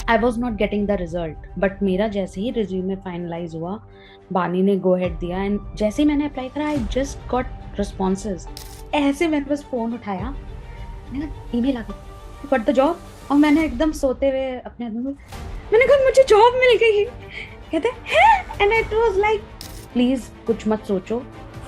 I was not getting the result, but मेरा जैसे ही resume finalise हुआ, बानी ने गो हेड दिया एंड जैसे ही मैंने अप्लाई करा आई जस्ट गॉट रिस्पॉन्सेज। ऐसे मैंने बस फोन उठाया, मैंने कहा ईमेल आ गई, गॉट द जॉब। और मैंने एकदम सोते हुए अपने आदमी को मैंने कहा मुझे जॉब मिल गई। कहते हैं and it was like please कुछ मत सोचो,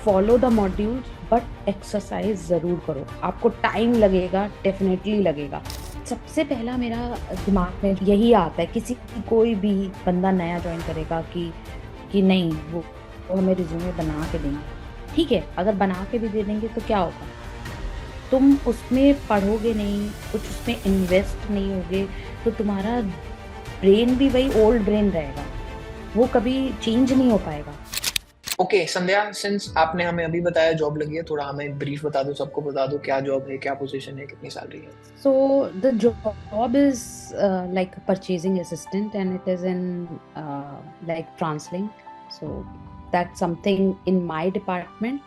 follow the modules but exercise जरूर करो, आपको टाइम लगेगा, डेफिनेटली लगेगा। सबसे पहला मेरा दिमाग में यही आता है, किसी कोई भी बंदा नया ज्वाइन करेगा कि नहीं वो हमें रिज्यूमे बना के देंगे। ठीक है, अगर बना के भी दे देंगे तो क्या होगा, तुम उसमें पढ़ोगे नहीं, कुछ उसमें इन्वेस्ट नहीं होगे, तो तुम्हारा ब्रेन भी वही ओल्ड ब्रेन रहेगा, वो कभी चेंज नहीं हो पाएगा। ओके संध्या, सिंस आपने हमें अभी बताया जॉब लगी है, थोड़ा हमें ब्रीफ बता दो, सबको बता दो क्या जॉब है, क्या पोजीशन है, कितनी सैलरी है। So the job is like a purchasing assistant and it is in like TransLink. So that's something in my department.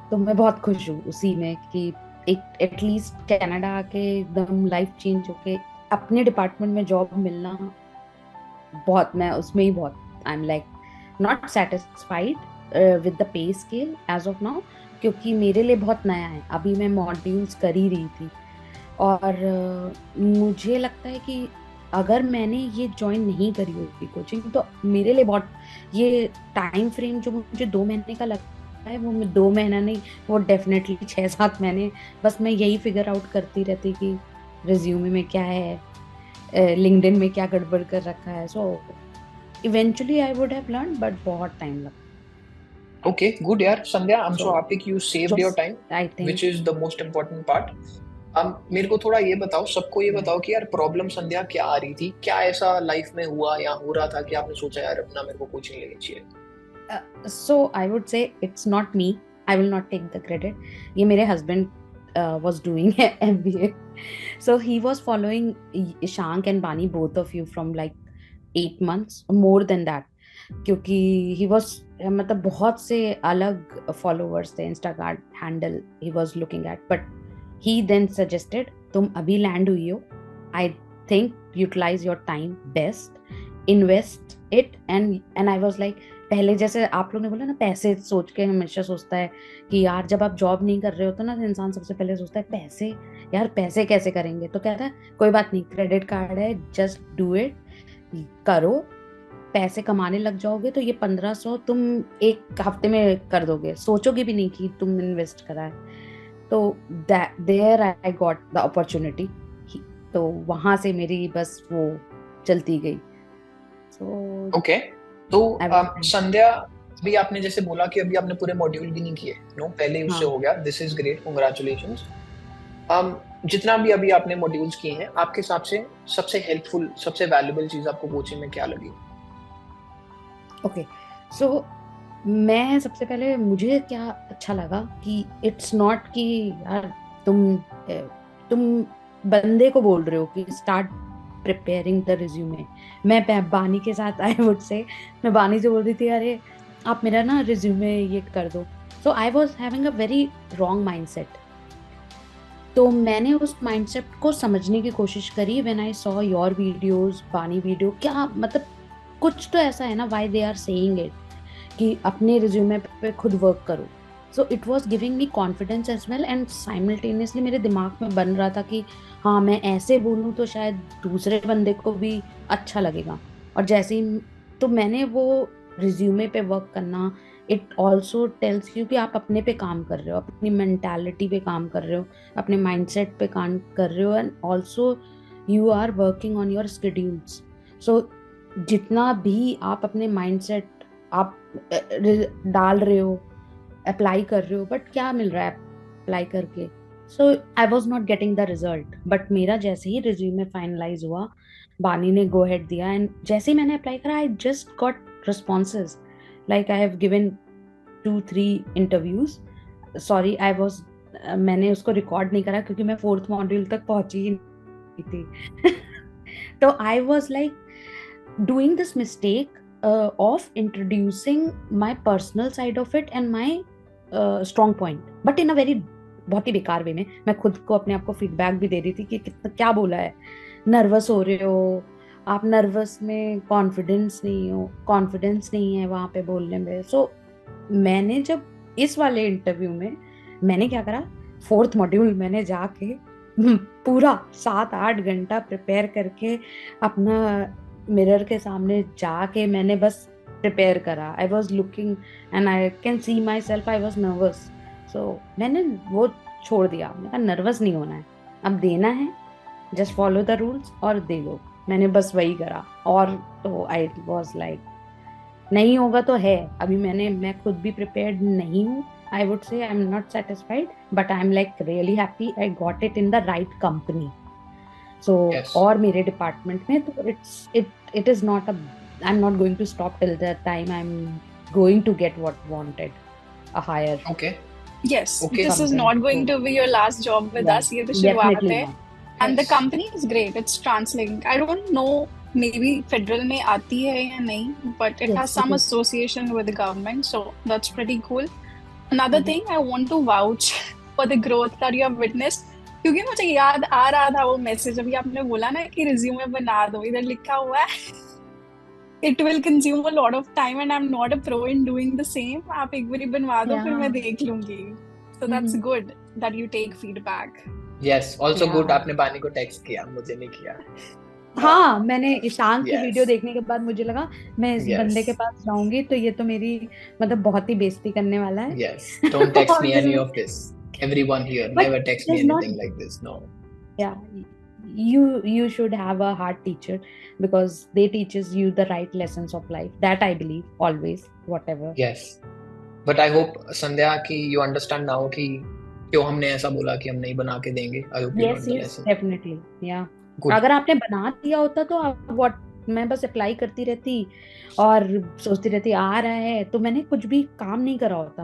तो मैं बहुत खुश हूँ उसी में कि एक एटलीस्ट कनाडा आके एकदम लाइफ चेंज होके अपने डिपार्टमेंट में जॉब मिलना, बहुत मैं उसमें ही बहुत I am like not satisfied with the pay scale as of now, क्योंकि मेरे लिए बहुत नया है, अभी मैं मॉड्यूल्स कर ही रही थी। और मुझे लगता है कि अगर मैंने ये ज्वाइन नहीं करी होती कोचिंग तो मेरे लिए बहुत ये टाइम फ्रेम जो मुझे 2 महीने का लगता है वो मैं 2 महीना नहीं, वो डेफिनेटली 6-7 महीने बस मैं यही फिगर आउट करती रहती कि रिज्यूमे में क्या है, लिंक्डइन में क्या गड़बड़ कर रखा है। So eventually I would have learn but बहुत टाइम लगा। ओके गुड यार Sandhya, I am so so happy कि you saved your time, I which think is the most important part. अब मेरे को थोड़ा ये बताओ, सबको ये बताओ कि यार प्रॉब्लम संध्या क्या आ रही थी, क्या ऐसा लाइफ में हुआ या हो रहा था कि आपने सोचा यार अपना मेरे को कोचिंग लेनी चाहिए। So I would say it's not me. I will not take the credit. ये मेरे husband was doing MBA. So he was following Shank and Bani, both of you, from like 8 months, more than that. क्योंकि he was मतलब बहुत से अलग followers थे, Instagram handle he was looking at, but he then suggested तुम अभी land हुई हो, I think utilize your time best, invest it, and I was like पहले जैसे आप लोग ने बोला ना, पैसे सोच के हमेशा सोचता है कि यार जब आप जॉब नहीं कर रहे हो तो ना इंसान सबसे पहले सोचता है पैसे, यार पैसे कैसे करेंगे, तो कहता है कोई बात नहीं, क्रेडिट कार्ड है, जस्ट डू इट, करो, पैसे कमाने लग जाओगे तो ये 1500 तुम एक हफ्ते में कर दोगे, सोचोगे भी नहीं कि तुम इन्वेस्ट करा है। तो there I got the opportunity, तो वहां से मेरी बस वो चलती गई। सो ओके तो आई वाज संध्या, अभी आपने जैसे बोला कि अभी आपने पूरे मॉड्यूल भी नहीं किए, नो पहले ही उससे हाँ। हो गया, दिस इज ग्रेट, कांग्रेचुलेशंस। जितना भी अभी आपने मॉड्यूल्स किए हैं, आपके हिसाब से सबसे हेल्पफुल, सबसे वैल्यूबल चीज आपको कोचिंग में क्या लगी। ओके, सो मैं सबसे पहले मुझे क्या अच्छा लगा कि इट्स नॉट कि यार तुम तुम बंदे को बोल रहे हो कि स्टार्ट प्रिपेयरिंग द रिज्यूमे। मैं बानी के साथ आई वुड से मैं बानी से बोल रही थी अरे आप मेरा ना रिज्यूमे ये कर दो। So I was having a very wrong mindset. तो मैंने उस माइंडसेट को समझने की कोशिश करी when I saw your videos, बानी वीडियो, क्या मतलब कुछ तो ऐसा है ना why they are saying it कि अपने रिज्यूमे पे खुद वर्क करो। So it was giving me confidence as well and simultaneously मेरे दिमाग में बन रहा था कि हाँ मैं ऐसे बोलूँ तो शायद दूसरे बंदे को भी अच्छा लगेगा। और जैसे ही तो मैंने वो रिज्यूमे पे वर्क करना, इट ऑल्सो टेल्स यू कि आप अपने पे काम कर रहे हो, अपनी मेंटालिटी पे काम कर रहे हो, अपने माइंडसेट पे काम कर रहे हो, and also you are working on your schedules. So जितना भी आप अपने माइंडसेट आप डाल रहे हो, अप्लाई कर रहे हो, बट क्या मिल रहा है अप्लाई करके। So I was not getting the result, but मेरा जैसे ही रिज्यूमे फाइनलाइज हुआ, बानी ने गो हेड दिया एंड जैसे ही मैंने अप्लाई करा I just got responses, like I have given 2-3 interviews. Sorry I was मैंने उसको रिकॉर्ड नहीं करा क्योंकि मैं फोर्थ मॉड्यूल तक पहुंची ही नहीं थी। तो I was like doing this mistake of introducing my personal side of it and my strong point, but in a very बहुत ही बेकार वे में। मैं खुद को अपने आप को फीडबैक भी दे रही थी कि कितना क्या बोला है, नर्वस हो रहे हो, आप नर्वस में कॉन्फिडेंस नहीं है वहां पे बोलने में। सो मैंने जब इस वाले इंटरव्यू में मैंने क्या करा, फोर्थ मॉड्यूल मैंने जाके पूरा 7-8 घंटा प्रिपेयर करके अपना मिरर के सामने जाके मैंने बस प्रिपेयर करा। I was looking and I can see myself, I was nervous. So मैंने वो छोड़ दिया, मैंने कहा नर्वस नहीं होना है, अब देना है, जस्ट फॉलो द रूल्स और दे दो। मैंने बस वही करा। और तो आई वॉज लाइक नहीं होगा तो है, अभी मैं खुद भी प्रिपेयर्ड नहीं हूँ। I would say I am not satisfied, but I am like really happy I got it in the right company. So yes और मेरे डिपार्टमेंट में तो it is not a, I am not going to stop till the time I am going to get what wanted, a higher okay Yes, okay this is something. not going So to be your last job with yeah, us. ये तो शुरुआत definitely है. not। And the yes company is great. It's TransLink. I don't know, maybe federal में आती है या नहीं, but it has Yes, it some is। association with the government, so that's pretty cool. Another Mhm. thing, I want to vouch for the growth that you have witnessed. क्योंकि मुझे याद आ रहा था वो मैसेज, अभी आपने बोला ना कि रिज्यूमे बना दो, इधर लिखा हुआ है it will consume a lot of time and I'm not a pro in doing the same. आप एक बारी बनवा दो फिर मैं Yeah। देख लूंगी. So that's Mhm। good that you take feedback. Yes also good, Yeah। आपने बानी को टेक्स्ट किया, मुझे नहीं किया। हाँ, मैंने ईशान की वीडियो यस देखने के बाद मुझे लगा मैं इस यस बंदे के पास जाऊंगी तो ये तो मेरी मतलब बहुत ही बेइज्जती करने वाला है। Yes don't text me any obviously, of this, everyone here but never text it me is not, anything like this, no. yeah, you should have a hard teacher because they teaches you the right lessons of life, that I believe always, whatever। Yes but I hope Sandhya कि you understand now कि क्यों हमने ऐसा बोला कि हम नहीं बना के देंगे। I hope you yes learn the yes lesson. Definitely, या गुड अगर आपने बना दिया होता तो व्हाट, मैं बस अप्लाई करती रहती और सोचती रहती आ रहा है, तो मैंने कुछ भी काम नहीं करा होता।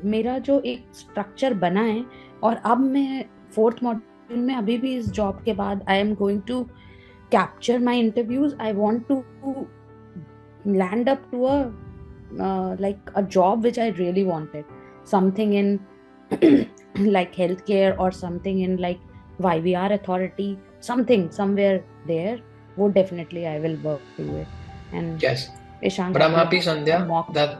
मेरा जो एक स्ट्रक्चर बना है, और अब मैं फोर्थ मॉड्यूल में अभी भी इस जॉब के बाद I am going to capture my interviews. I want to land up to a like a job which I really wanted, something in like healthcare or something in like YVR authority, something somewhere there, वो definitely I will work to it। and yes Ishan but I M that we happy have Sandhya a mock। That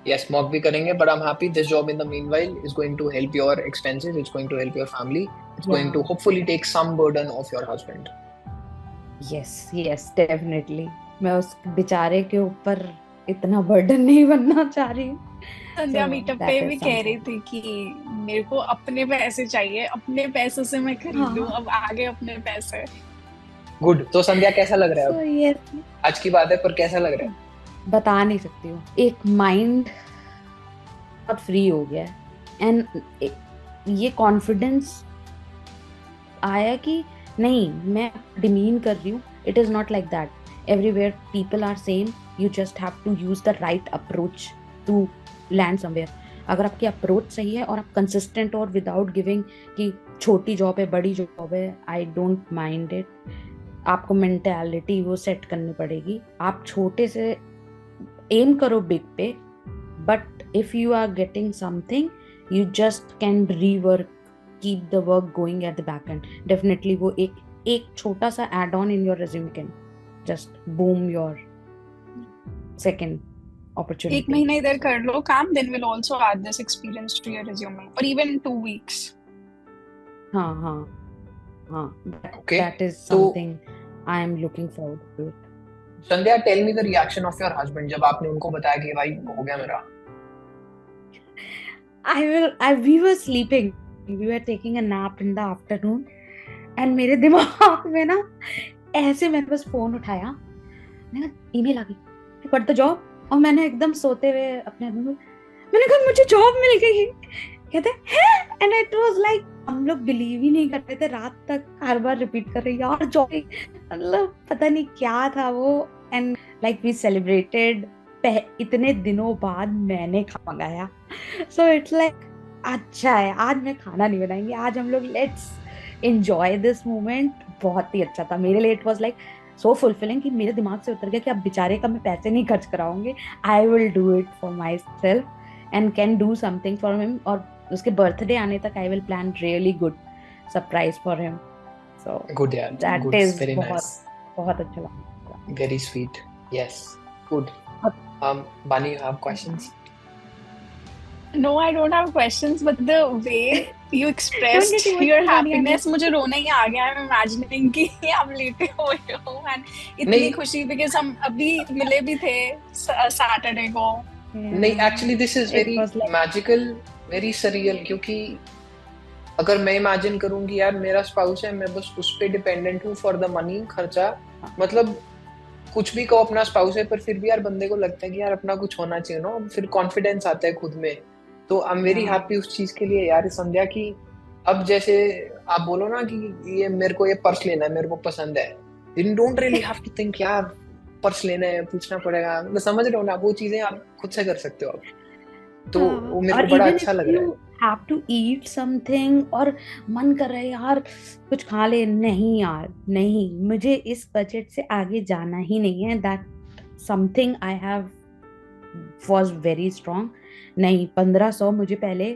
yes mock भी करेंगे, but I'm happy this job in the meanwhile is going to help your expenses, it's going to help your family, it's going yeah, to hopefully take some burden off your husband। yes yes definitely। मैं उस बेचारे के ऊपर इतना burden नहीं बनना चाह रही हूँ। संध्या so मीटअप पे that भी is कह रही something। थी कि मेरे को अपने पैसे चाहिए, अपने पैसों से मैं खरीदूं, हाँ, अब आगे अपने पैसे। गुड। तो संध्या कैसा लग रहा है so अब? yes, आज की बात है पर कैसा लग रहा है? बता नहीं सकती हूँ, एक माइंड बहुत फ्री हो गया है। एंड ये कॉन्फिडेंस आया कि नहीं मैं डिमीन कर रही हूँ, it is not like that. Everywhere people are same, you just have to use the right approach to land somewhere. अगर आपकी अप्रोच सही है और आप कंसिस्टेंट और विदाउट गिविंग कि छोटी जॉब है बड़ी जॉब है, आई डोंट माइंड इट। आपको मेंटालिटी वो सेट करनी पड़ेगी। आप छोटे से एम करो बिग पे, but if you are getting something, you just can rework, keep the work going at the back end। definitely वो एक छोटा सा add on in your resume can just boom your second opportunity। एक महीना इधर कर लो काम, then we'll also add this experience to your resume, or even 2 weeks। हाँ हाँ हाँ, Okay, that is तो something I am looking forward to it। Sandhya tell me the reaction of your husband जब आपने उनको बताया कि भाई हो गया मेरा। we were sleeping, we were taking a nap in the afternoon, and मेरे दिमाग में ना ऐसे मैंने बस फोन उठाया, मैंने कहा ईमेल आ गई, गॉट द जॉब। और मैंने एकदम सोते हुए अपने हस्बैंड को मैंने कहा मुझे जॉब मिल गई। कहते हैं एंड इट वाज लाइक हम लोग बिलीव ही नहीं करते थे, रात तक हर बार रिपीट कर रहे यार जॉब, मतलब पता नहीं क्या था वो। एंड लाइक वी सेलिब्रेटेड, इतने दिनों बाद मैंने खाना मंगाया। सो इट्स लाइक अच्छा है आज मैं खाना नहीं बनाएंगे, आज हम लोग लेट्स एंजॉय दिस मोमेंट। बहुत ही अच्छा था मेरे लिए, it was like so fulfilling कि मेरे दिमाग से उतर गया कि अब बेचारे का मैं पैसे नहीं खर्च कराऊंगी, I will do it for myself and can do something for him. और उसके बर्थडे आने तक I will plan really good surprise for him. So Good यार, that good, is very बहुत nice, बहुत अच्छा लगा। very sweet. Yes, good. Bani, you have questions? No, I don't have questions, but the way you Don't expressed get your emotional, Bani, happiness, मुझे रोना ही आ गया। I'm imagining कि आप लेटे हुए हो and इतनी नहीं खुशी because हम अभी मिले भी थे सैटरडे को। नहीं, actually this is It very was like magical, very surreal, क्योंकि अगर मैं इमेजिन करूं कि यार मेरा स्पाउस है, मैं बस उस पे डिपेंडेंट हूँ फॉर द मनी, खर्चा, मतलब कुछ भी कहो अपना स्पाउस है, पर फिर भी यार बंदे को लगता है कि यार अपना कुछ होना चाहिए ना, फिर कॉन्फिडेंस आता है खुद में। तो I am very yeah. Happy उस चीज के लिए यार संध्या की। अब जैसे आप बोलो ना कि ये मेरे को ये पर्स लेना है, मेरे को पसंद है, you don't really have to think यार पर्स लेना है, पूछना पड़ेगा, मतलब समझ रहे हो ना, वो चीजें आप खुद से कर सकते हो आप। तो वो मेरे और को बड़ा इवन अच्छा इफ लग रहा you have to eat something और मन कर रहा है यार कुछ खा ले, नहीं यार नहीं, मुझे इस बजट से आगे जाना ही नहीं है, that something I have was very strong. नहीं, 1500 मुझे पहले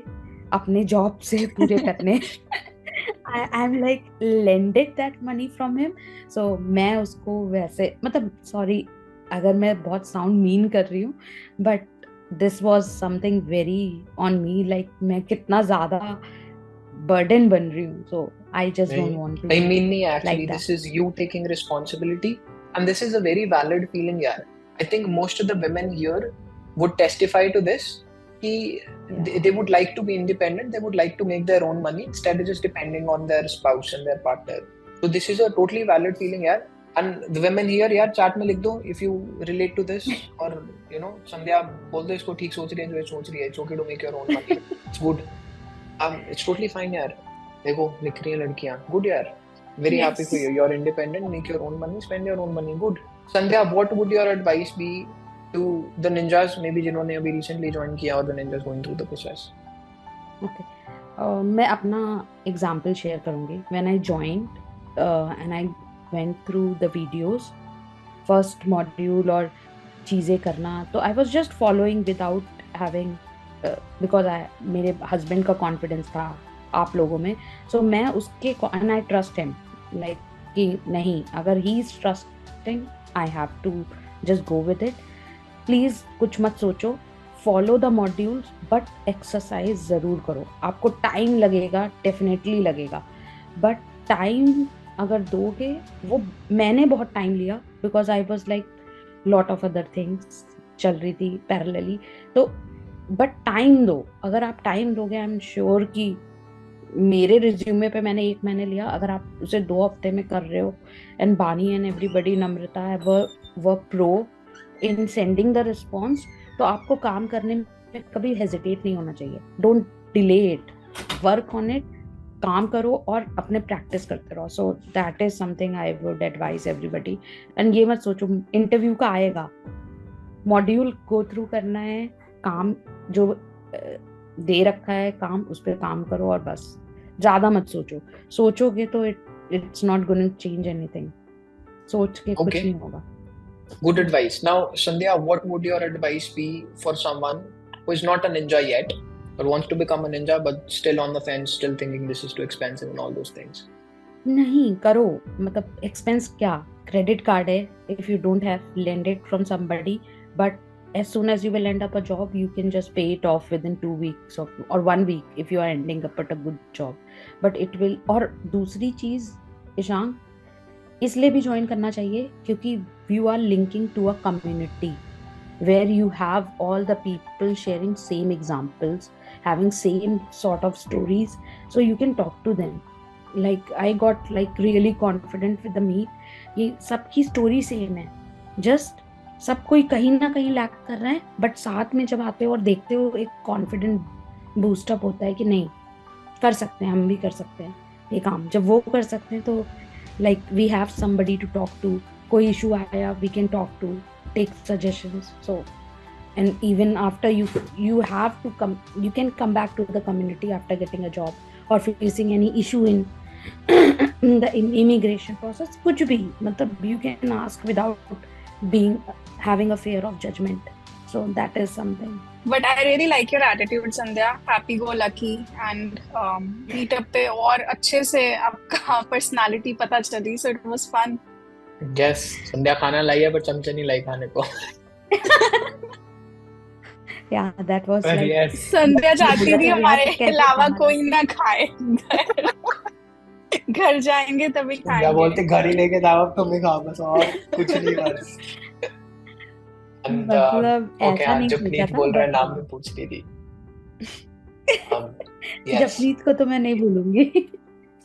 अपने जॉब से पूरे करने। I am like lended that money from him. So मैं उसको वैसे, मतलब सॉरी अगर मैं बहुत साउंड मीन कर रही हूँ, but this was something very on me, like मैं कितना ज्यादा बर्डन बन रही हूँ। So I just don't want to नहीं बी मीन नहीं, like actually that. This is you taking responsibility and this is a very valid feeling यार। I think most of the women here would testify to this कि they would like to be independent, they would like to make their own money instead of just depending on their spouse and their partner. So this is a totally valid feeling यार। and the women here यार chat में लिख दो if you relate to this, और you know संध्या बोल दो इसको ठीक सोच रही है जो ये सोच रही है, it's okay to make your own money, it's good, it's totally fine यार। देखो लिख रही है लड़कियां, गुड यार, very happy for you, you're independent, make your own money, spend your own money, good. Sandhya, what would your advice be to the ninjas maybe जिन्होंने अभी recently join किया और the ninjas going through the process? Okay. मैं अपना example share करूंगी। When I joined and I went through the videos, first module और चीज़ें करना, तो I was just following without having, because मेरे हस्बैंड का कॉन्फिडेंस था आप लोगों में, सो मैं उसके and I trust him, like कि नहीं, अगर he is trusting I have to just go with it. Please कुछ मत सोचो, follow the modules, but exercise ज़रूर करो। आपको टाइम लगेगा, डेफिनेटली लगेगा, बट टाइम अगर दोगे, वो मैंने बहुत टाइम लिया because I was like lot of other things चल रही थी पैरेलली, तो बट टाइम दो। अगर आप टाइम दोगे, आई एम श्योर कि मेरे रिज्यूमे पे मैंने 1 महीने लिया, अगर आप उसे 2 हफ्ते में कर रहे हो, एंड बानी एंड एवरीबडी, नम्रता है वो pro in sending the response, तो आपको काम करने में कभी हेजिटेट नहीं होना चाहिए। Don't delay it, work on it, काम करो और अपने प्रैक्टिस करते रहो। So that is something I would advise everybody. And ये मत सोचो इंटरव्यू का आएगा, मॉड्यूल गो थ्रू करना है, काम जो दे रखा है काम, उस पर काम करो और बस, ज्यादा मत सोचो। सोचोगे तो it's not going to change anything. सोच के कुछ नहीं होगा। Good advice. Now, Sandhya, what would your advice be for someone who is not a ninja yet, but wants to become a ninja, but still on the fence, still thinking this is too expensive and all those things? नहीं करो, मतलब expense क्या, credit card है, if you don't have lend it from somebody, but as soon as you will end up a job, you can just pay it off within 2 weeks or 1 week if you are ending up at a good job, but it will। और दूसरी चीज ईशान, इसलिए भी join करना चाहिए क्योंकि you are linking to a community where you have all the people sharing same examples, having same sort of stories, so you can talk to them. Like I got like really confident with the meet, ये सबकी story same है, just सब कोई कहीं ना कहीं lack कर रहा है, बट साथ में जब आते हो और देखते हो, एक कॉन्फिडेंट बूस्टअप होता है कि नहीं, कर सकते हैं, हम भी कर सकते हैं ये काम। जब वो कर सकते हैं तो like we have somebody to talk to, कोई इशू आया we can talk to, take suggestions. So and even after you have to come, you can come back to the community after getting a job or facing any issue in the immigration process, कुछ भी, मतलब you can ask without being having a fear of judgment. So that is something. But I really like your attitude, Sandhya. Happy go lucky and meetup पे और अच्छे से आपका personality पता चली. So it was fun. Yes, संध्या खाना लाई है पर चमचे नहीं लाई खाने को. Yeah, that was But like. yes, संध्या चाहती थी हमारे कैसे अलावा खाना कोई ना खाए. घर जाएंगे तभी संध्या खाएंगे. बोलते घर ही लेके जाओ अब तुम ही खाओ बस और कुछ नहीं बस. And, मतलब okay, ऐसा नहीं जपनीत पूछा था, बोल रहा है but नाम भी पूछती थी. Yes. जपनीत को तो मैं नहीं भूलूंगी.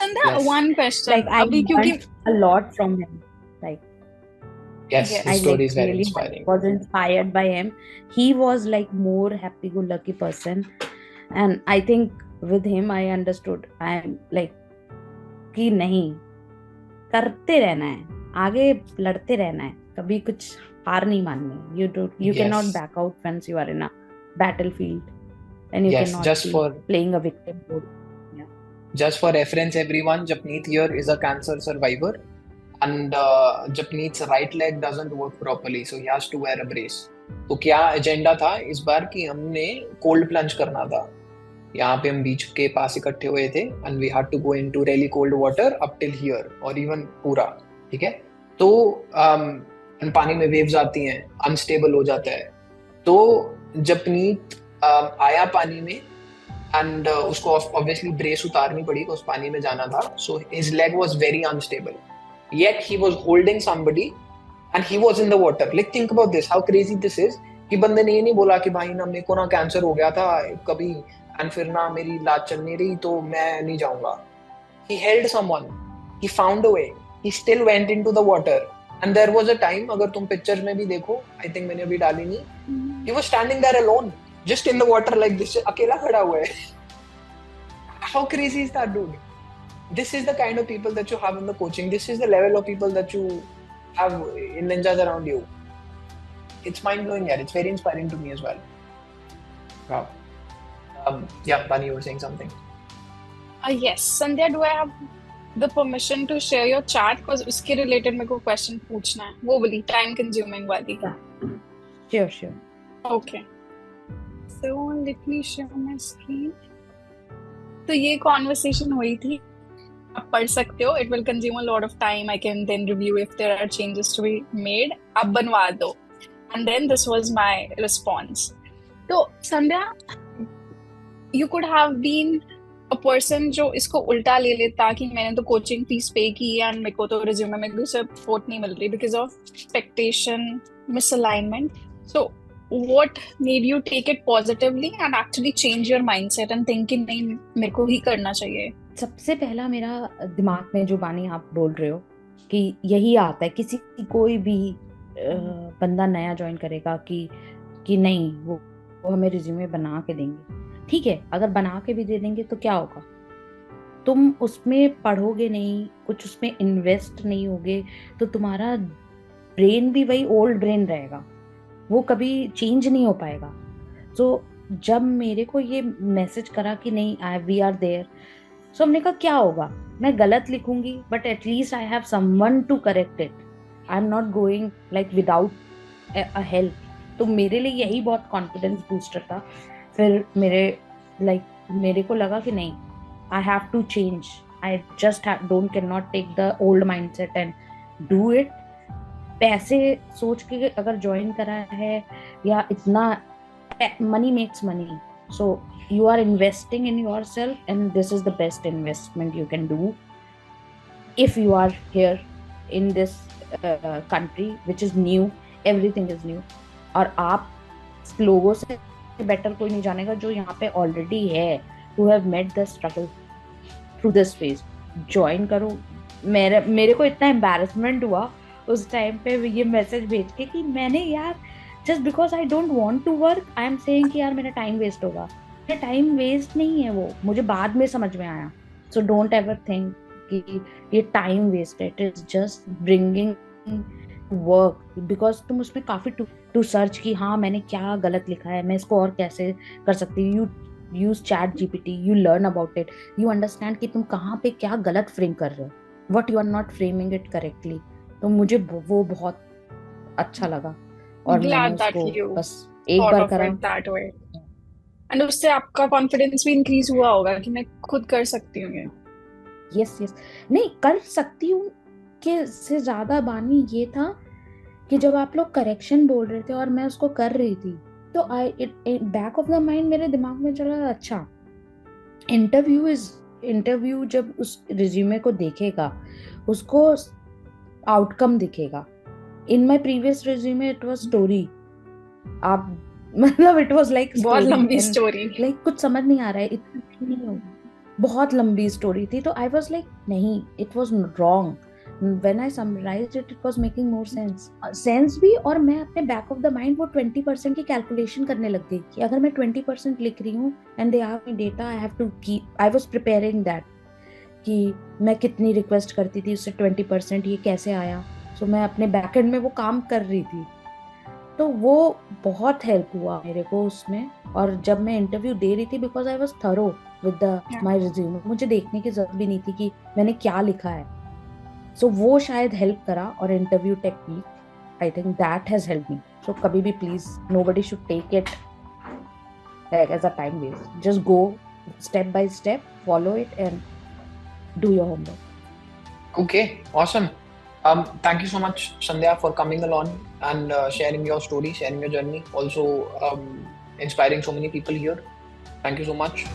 संध्या, Yes. one question. Like I अभी क्योंकि learned a lot from him. Like Yes, Yes. his I story like is very really inspiring. was inspired by him. He was like more happy-go-lucky person, and I think with him I understood. I am like कि नहीं करते रहना है, आगे लड़ते रहना है, कभी कुछ हार नहीं माननी. You cannot Yes. back out once you are in a battlefield, and you Yes, cannot just be for playing a victim role. just for reference, everyone, Japneet here is a cancer survivor, and Japneet's right leg doesn't work properly, so he has to wear a brace. तो क्या agenda था इस बार कि हमने cold plunge करना था. यहाँ पे हम बीच के पास इकट्ठे हुए थे and we had to go into really cold water up till here और even पूरा. ठीक है. तो पानी में वेव्स आती हैं, अनस्टेबल हो जाता है. तो जपनीत आया पानी में and उसको obviously brace उतारनी पड़ी, उस पानी में जाना था. So his leg was very unstable. Yet he was holding somebody and he was in the water. Like think about this, how crazy this is. कि बंदे ने ये नहीं बोला कि भाई ना मेरे को ना कैंसर हो गया था कभी and फिर ना मेरी इलाज चल नहीं रही तो मैं नहीं जाऊंगा. He held someone. He found a way. He still went into the water. And there was a time, अगर तुम पिक्चर में भी देखो, I think मैंने अभी डाली नहीं, he was standing there alone, just in the water like this, अकेला खड़ा हुआ है. How crazy is that, dude? This is the kind of people that you have in the coaching. This is the level of people that you have in ninjas around you. It's mind-blowing, yeah. It's very inspiring to me as well. Wow. Yeah, Bani, you were saying something. yes, Sandhya, do I have the permission to share your chat? Because उसके related मेरे को question पूछना है. वो वाली time consuming वाली. Sure. Okay. So let me share my screen. तो ये conversation हुई थी. आप पढ़ सकते हो. It will consume a lot of time. I can then review if there are changes to be made. आप बनवा दो. And then this was my response. तो Sandhya, you could have been a person जो इसको उल्टा ले लेता कि मैंने तो कोचिंग फीस पे की एंड मेरे को तो रिज्यूमे में कोई सपोर्ट नहीं मिल रही because of expectation misalignment. So what made you take it positively and actually change your mindset and think कि नहीं मेरे को ही करना चाहिए? सबसे पहला मेरा दिमाग में जो बानी आप बोल रहे हो कि यही आता है किसी कोई भी बंदा नया ज्वाइन करेगा कि नहीं वो हमें रिज्यूमे बना के देंगे. ठीक है, अगर बना के भी दे देंगे तो क्या होगा, तुम उसमें पढ़ोगे नहीं, कुछ उसमें इन्वेस्ट नहीं होगे, तो तुम्हारा ब्रेन भी वही ओल्ड ब्रेन रहेगा, वो कभी चेंज नहीं हो पाएगा. सो जब मेरे को ये मैसेज करा कि नहीं वी आर देयर, सो हमने कहा क्या होगा, मैं गलत लिखूंगी but at least I have someone to correct it. I am not going like without a help. तो मेरे लिए यही बहुत कॉन्फिडेंस बूस्टर था. फिर मेरे को लगा कि नहीं, I have to change. I just don't can not take the old mindset and do it. पैसे सोच के अगर ज्वाइन करा है या इतना, money makes money, so you are investing in yourself and this is the best investment you can do if you are here in this country which is new, everything is new. और आप लोगों से better कोई नहीं जानेगा जो यहाँ पे ऑलरेडी है, who have met the struggle through this phase. Join करो. मेरे को इतना एम्बैरेसमेंट हुआ उस टाइम पे ये मैसेज भेज के कि मैंने यार just because I don't want to work I am saying कि यार मेरा टाइम वेस्ट होगा. मेरा टाइम वेस्ट नहीं है, वो मुझे बाद में समझ में आया. सो डोंट एवर थिंक कि ये टाइम वेस्ट है. It is just bringing work because तुम उसमें काफ़ी टू सर्च कि हाँ मैंने क्या गलत लिखा है, मैं इसको और कैसे कर सकती हूँ. You use chat GPT, you learn about it, you understand कि तुम कहाँ पे क्या गलत फ्रेम कर रहे हो, what you are not framing it correctly. तो मुझे वो बहुत अच्छा लगा और मैंने उसको बस एक thought बार of करा। it that way. And उससे आपका कॉन्फिडेंस भी इंक्रीज हुआ होगा कि मैं खुद कर सकती हूँ ये। यस यस, नहीं कर सकती हूँ कि से ज्यादा बानी ये था कि जब आप लोग करेक्शन बोल रहे थे और मैं उसको कर रही थी, तो बैक ऑफ द माइंड मेरे दिमाग में चला, अच्छा इंटरव्यू जब उस रिज्यूमे को देखेगा उसको आउटकम दिखेगा। In my previous resume it was story, आप मतलब इट वाज लाइक बहुत स्टोरी लंबी एंड स्टोरी। लाइक कुछ समझ नहीं आ रहा है, इतना नहीं होगा, बहुत लंबी स्टोरी थी। तो आई वाज लाइक नहीं, it was wrong. When I summarised it, it was making more sense भी। और मैं अपने बैक ऑफ द माइंड वो 20% की कैलकुलेशन करने लग गई कि अगर मैं 20% लिख रही हूँ and they are me data, I have to keep, I was preparing that कि मैं कितनी रिक्वेस्ट करती थी, उससे 20% ये कैसे आया। सो मैं अपने बैकएंड में वो काम कर रही थी, तो वो बहुत हेल्प हुआ मेरे को उसमें। और जब मैं इंटरव्यू दे रही थी, because I was thorough with the my resume, मुझे देखने की जरूरत भी नहीं थी कि मैंने क्या लिखा है। सो वो शायद हेल्प करा। और interview technique, I think that has help me. So कभी भी please nobody should take it as a time waste, just go step by step, follow it and do your homework. Okay, awesome. Thank you so much, Sandhya, for coming along and sharing your story, sharing your journey, also inspiring so many people here. Thank you so much.